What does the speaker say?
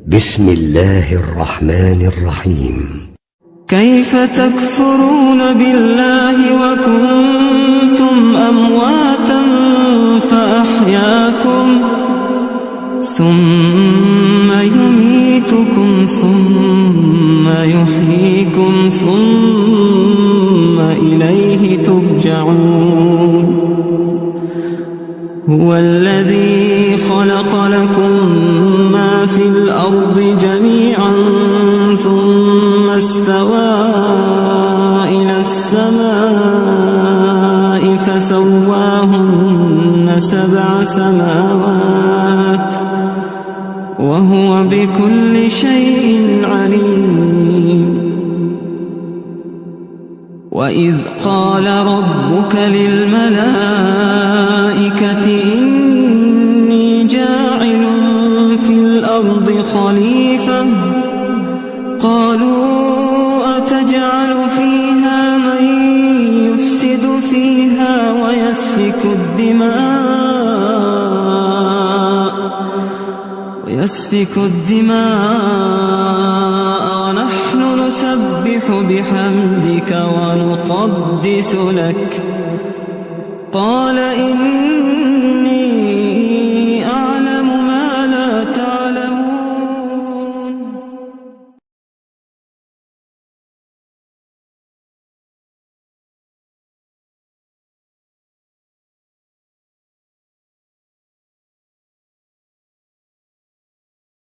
بسم الله الرحمن الرحيم. كيف تكفرون بالله وكنتم أمواتا فأحياكم ثم يميتكم ثم يحييكم ثم إليه ترجعون. هو الذي خلق لكم ما في الأرض جميعا ثم استوى إلى السماء فسواهن 7 سماوات وهو بكل شيء عليم. وإذ قال ربك للملائكة إني جاعل في الأرض خليفة قالوا أتجعل فيها من يفسد فيها ويسفك الدماء ونحن نسبح بحمدك ونقدس لك قال